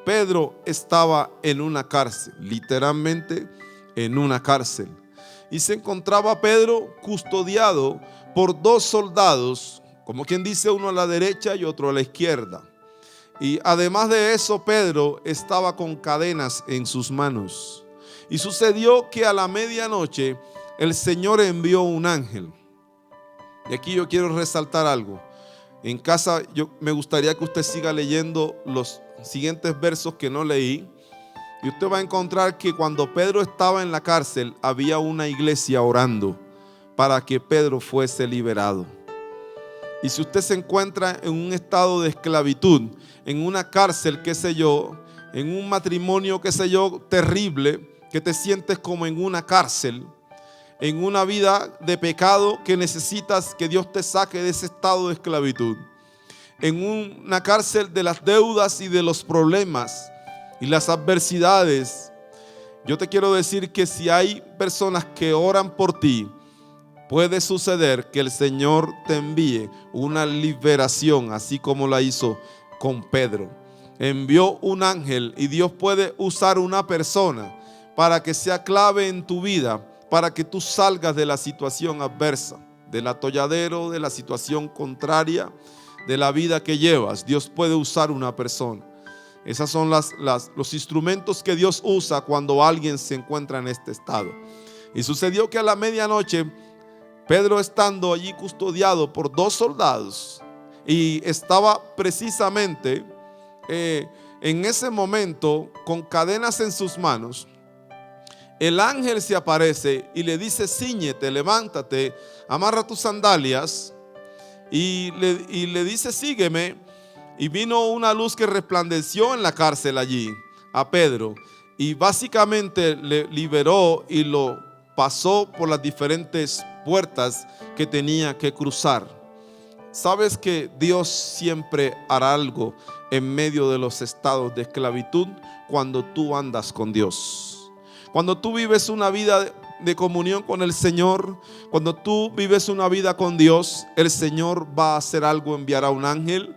Pedro estaba en una cárcel, literalmente en una cárcel, y se encontraba Pedro custodiado por dos soldados, como quien dice, uno a la derecha y otro a la izquierda. Y además de eso, Pedro estaba con cadenas en sus manos. Y sucedió que a la medianoche el Señor envió un ángel. Y aquí yo quiero resaltar algo. En casa me gustaría que usted siga leyendo los siguientes versos que no leí. Y usted va a encontrar que cuando Pedro estaba en la cárcel, había una iglesia orando para que Pedro fuese liberado. Y si usted se encuentra en un estado de esclavitud, en una cárcel, qué sé yo, en un matrimonio, qué sé yo, terrible, que te sientes como en una cárcel, en una vida de pecado que necesitas que Dios te saque de ese estado de esclavitud, en una cárcel de las deudas y de los problemas y las adversidades, yo te quiero decir que si hay personas que oran por ti, puede suceder que el Señor te envíe una liberación, así como la hizo con Pedro. Envió un ángel y Dios puede usar una persona para que sea clave en tu vida, para que tú salgas de la situación adversa, del atolladero, de la situación contraria, de la vida que llevas. Dios puede usar una persona. Esos son los instrumentos que Dios usa cuando alguien se encuentra en este estado. Y sucedió que a la medianoche, Pedro, estando allí custodiado por dos soldados, y estaba precisamente en ese momento con cadenas en sus manos, el ángel se aparece y le dice: cíñete, levántate, amarra tus sandalias, y le dice: sígueme. Y vino una luz que resplandeció en la cárcel allí a Pedro, y básicamente le liberó y lo pasó por las diferentes puertas que tenía que cruzar. ¿Sabes que Dios siempre hará algo en medio de los estados de esclavitud cuando tú andas con Dios? Cuando tú vives una vida de comunión con el Señor, cuando tú vives una vida con Dios, el Señor va a hacer algo, enviará un ángel,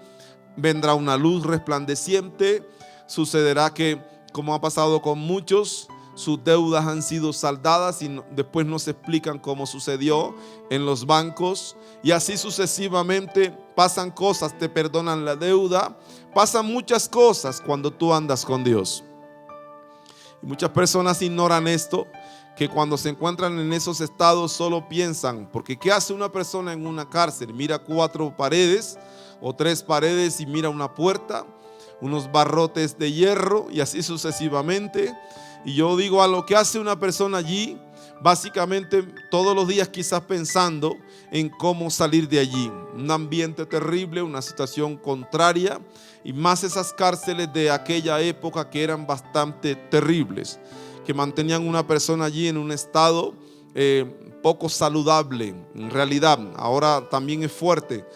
vendrá una luz resplandeciente. Sucederá que, como ha pasado con muchos, sus deudas han sido saldadas y después nos explican cómo sucedió en los bancos, y así sucesivamente pasan cosas, te perdonan la deuda, pasan muchas cosas cuando tú andas con Dios. Y muchas personas ignoran esto, que cuando se encuentran en esos estados solo piensan, porque ¿qué hace una persona en una cárcel? Mira 4 paredes o 3 paredes y mira una puerta, unos barrotes de hierro y así sucesivamente. Y yo digo, a lo que hace una persona allí, básicamente todos los días quizás pensando en cómo salir de allí. Un ambiente terrible, una situación contraria, y más esas cárceles de aquella época que eran bastante terribles, que mantenían una persona allí en un estado poco saludable. En realidad, ahora también es fuerte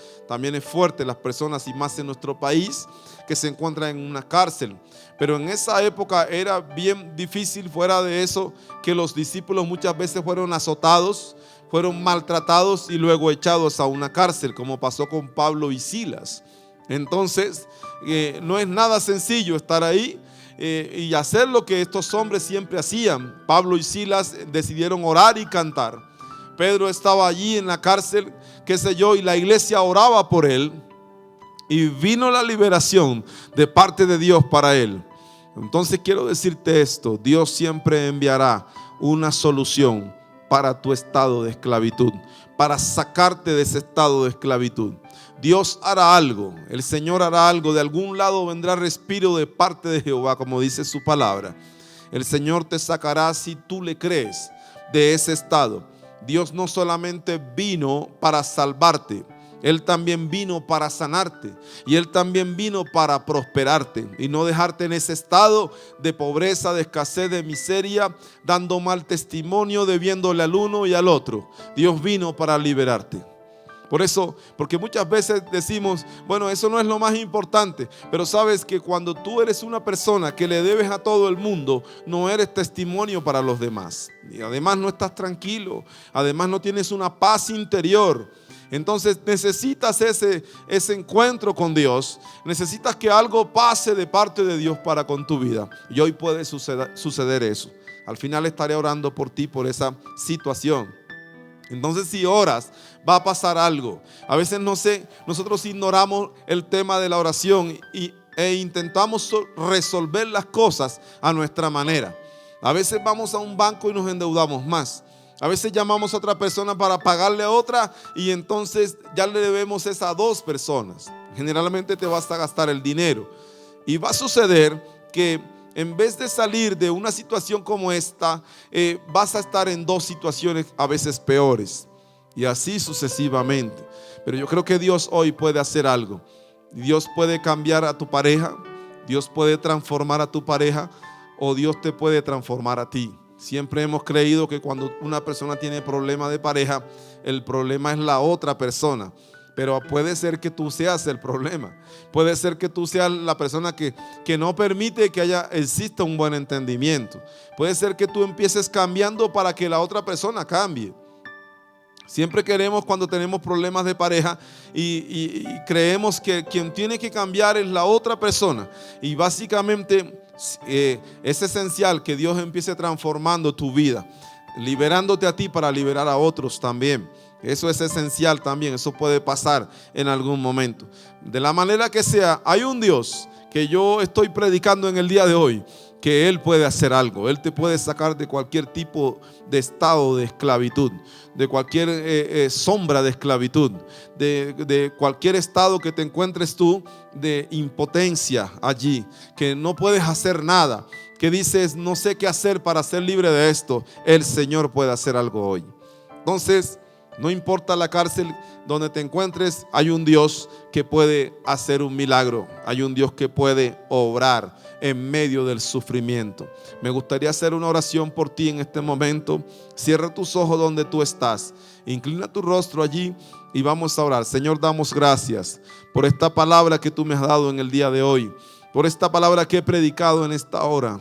las personas, y más en nuestro país, que se encuentran en una cárcel. Pero en esa época era bien difícil. Fuera de eso, que los discípulos muchas veces fueron azotados, fueron maltratados y luego echados a una cárcel, como pasó con Pablo y Silas. Entonces no es nada sencillo estar ahí y hacer lo que estos hombres siempre hacían. Pablo y Silas decidieron orar y cantar. Pedro estaba allí en la cárcel, qué sé yo, y la iglesia oraba por él, y vino la liberación de parte de Dios para él. Entonces quiero decirte esto: Dios siempre enviará una solución para tu estado de esclavitud, para sacarte de ese estado de esclavitud. Dios hará algo, el Señor hará algo. De algún lado vendrá respiro de parte de Jehová, como dice su palabra. El Señor te sacará, si tú le crees, de ese estado. Dios no solamente vino para salvarte, Él también vino para sanarte, y Él también vino para prosperarte y no dejarte en ese estado de pobreza, de escasez, de miseria, dando mal testimonio, debiéndole al uno y al otro. Dios vino para liberarte. Por eso, porque muchas veces decimos, bueno, eso no es lo más importante, pero sabes que cuando tú eres una persona que le debes a todo el mundo, no eres testimonio para los demás, y además no estás tranquilo, además no tienes una paz interior. Entonces necesitas ese encuentro con Dios, necesitas que algo pase de parte de Dios para con tu vida, y hoy puede suceder eso. Al final estaré orando por ti, por esa situación. Entonces, si oras, va a pasar algo. A veces nosotros ignoramos el tema de la oración e intentamos resolver las cosas a nuestra manera. A veces vamos a un banco y nos endeudamos más. A veces llamamos a otra persona para pagarle a otra, y entonces ya le debemos a 2 personas. Generalmente te vas a gastar el dinero, y va a suceder que en vez de salir de una situación como esta, vas a estar en 2 situaciones a veces peores, y así sucesivamente. Pero yo creo que Dios hoy puede hacer algo. Dios puede cambiar a tu pareja, Dios puede transformar a tu pareja, o Dios te puede transformar a ti. Siempre hemos creído que cuando una persona tiene problema de pareja, el problema es la otra persona. Pero puede ser que tú seas el problema. Puede ser que tú seas la persona que no permite que exista un buen entendimiento. Puede ser que tú empieces cambiando para que la otra persona cambie. Siempre queremos, cuando tenemos problemas de pareja, y creemos que quien tiene que cambiar es la otra persona. Y básicamente es esencial que Dios empiece transformando tu vida, liberándote a ti para liberar a otros también. Eso es esencial también, eso puede pasar en algún momento. De la manera que sea, hay un Dios que yo estoy predicando en el día de hoy, que Él puede hacer algo. Él te puede sacar de cualquier tipo de estado de esclavitud, de cualquier sombra de esclavitud, de cualquier estado que te encuentres tú de impotencia allí, que no puedes hacer nada, que dices, no sé qué hacer para ser libre de esto. El Señor puede hacer algo hoy. Entonces, No importa la cárcel donde te encuentres, hay un Dios que puede hacer un milagro. Hay un Dios que puede obrar en medio del sufrimiento. Me gustaría hacer una oración por ti en este momento. Cierra tus ojos donde tú estás. Inclina tu rostro allí y vamos a orar. Señor, damos gracias por esta palabra que tú me has dado en el día de hoy. Por esta palabra que he predicado en esta hora.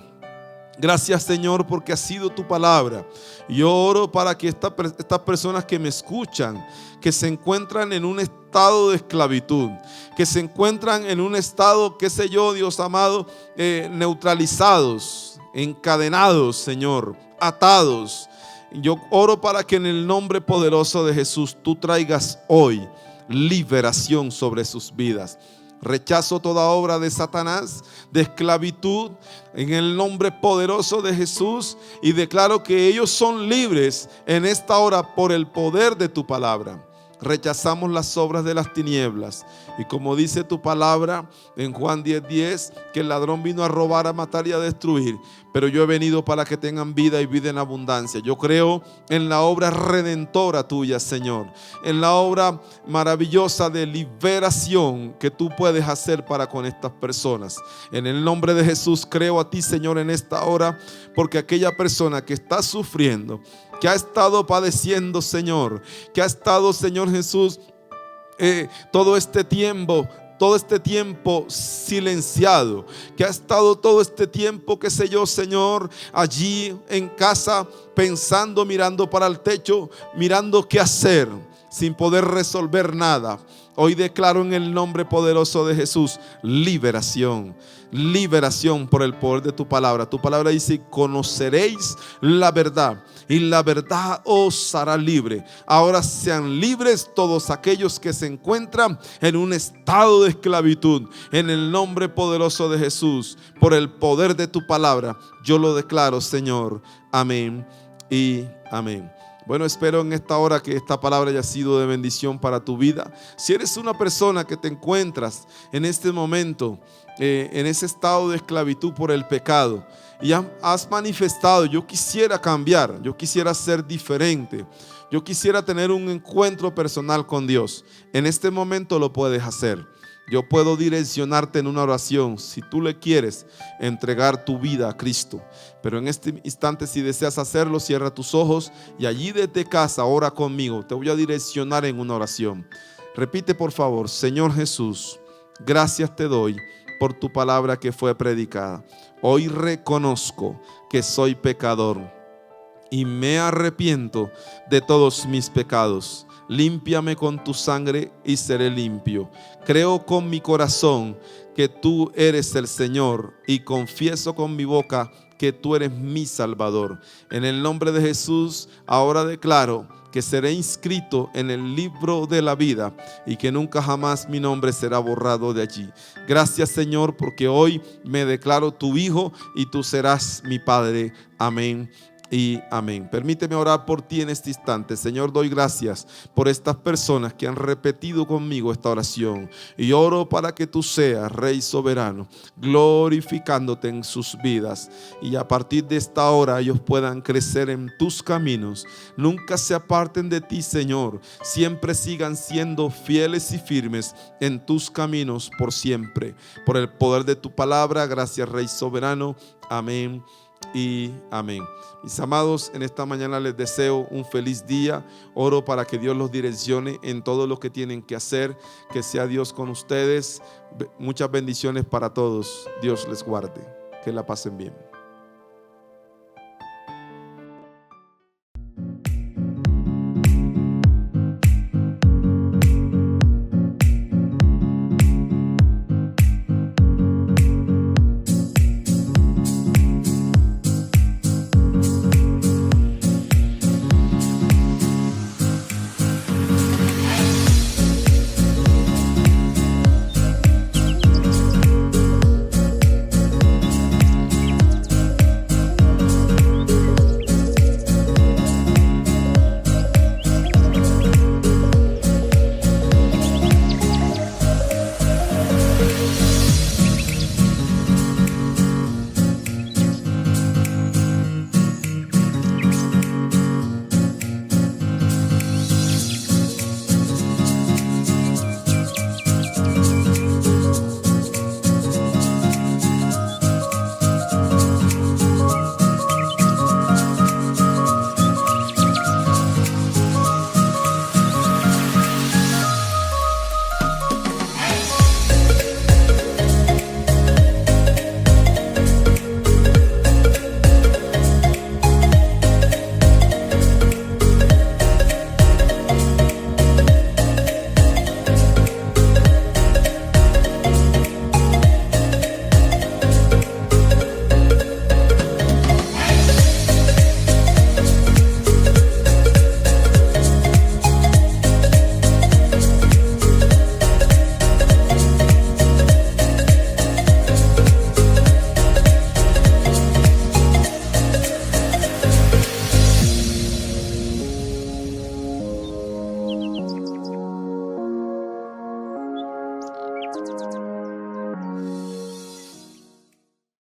Gracias, Señor, porque ha sido tu palabra. Yo oro para que estas personas que me escuchan, que se encuentran en un estado de esclavitud, que se encuentran en un estado, qué sé yo, Dios amado, neutralizados, encadenados, Señor, atados. Yo oro para que en el nombre poderoso de Jesús tú traigas hoy liberación sobre sus vidas. Rechazo toda obra de Satanás, de esclavitud, en el nombre poderoso de Jesús, y declaro que ellos son libres en esta hora por el poder de tu palabra. Rechazamos las obras de las tinieblas. Y como dice tu palabra en Juan 10:10, que el ladrón vino a robar, a matar y a destruir, pero yo he venido para que tengan vida y vida en abundancia. Yo creo en la obra redentora tuya, Señor, en la obra maravillosa de liberación que tú puedes hacer para con estas personas. En el nombre de Jesús creo a ti, Señor, en esta hora, porque aquella persona que está sufriendo, que ha estado padeciendo, Señor, que ha estado, Señor Jesús, todo este tiempo silenciado, que ha estado todo este tiempo, qué sé yo, Señor, allí en casa, pensando, mirando para el techo, mirando qué hacer, sin poder resolver nada. Hoy declaro en el nombre poderoso de Jesús liberación, liberación por el poder de tu palabra. Tu palabra dice: conoceréis la verdad y la verdad os hará libre. Ahora sean libres todos aquellos que se encuentran en un estado de esclavitud. En el nombre poderoso de Jesús, por el poder de tu palabra, yo lo declaro, Señor. Amén y amén. Bueno, espero en esta hora que esta palabra haya sido de bendición para tu vida. Si eres una persona que te encuentras en este momento en ese estado de esclavitud por el pecado y has manifestado: yo quisiera cambiar, yo quisiera ser diferente, yo quisiera tener un encuentro personal con Dios, en este momento lo puedes hacer. Yo puedo direccionarte en una oración si tú le quieres entregar tu vida a Cristo. Pero en este instante, si deseas hacerlo, cierra tus ojos y allí desde casa ora conmigo. Te voy a direccionar en una oración. Repite por favor: Señor Jesús, gracias te doy por tu palabra que fue predicada. Hoy reconozco que soy pecador y me arrepiento de todos mis pecados. Límpiame con tu sangre y seré limpio. Creo con mi corazón que tú eres el Señor y confieso con mi boca que tú eres mi Salvador. En el nombre de Jesús, ahora declaro que seré inscrito en el libro de la vida y que nunca jamás mi nombre será borrado de allí. Gracias, Señor, porque hoy me declaro tu hijo y tú serás mi Padre. Amén y amén. Permíteme orar por ti en este instante. Señor, doy gracias por estas personas que han repetido conmigo esta oración y oro para que tú seas Rey soberano, glorificándote en sus vidas, y a partir de esta hora ellos puedan crecer en tus caminos. Nunca se aparten de ti, Señor. Siempre sigan siendo fieles y firmes en tus caminos por siempre. Por el poder de tu palabra, gracias, Rey soberano. Amén y amén. Mis amados, en esta mañana les deseo un feliz día. Oro para que Dios los direccione en todo lo que tienen que hacer. Que sea Dios con ustedes. Muchas bendiciones para todos. Dios les guarde. Que la pasen bien.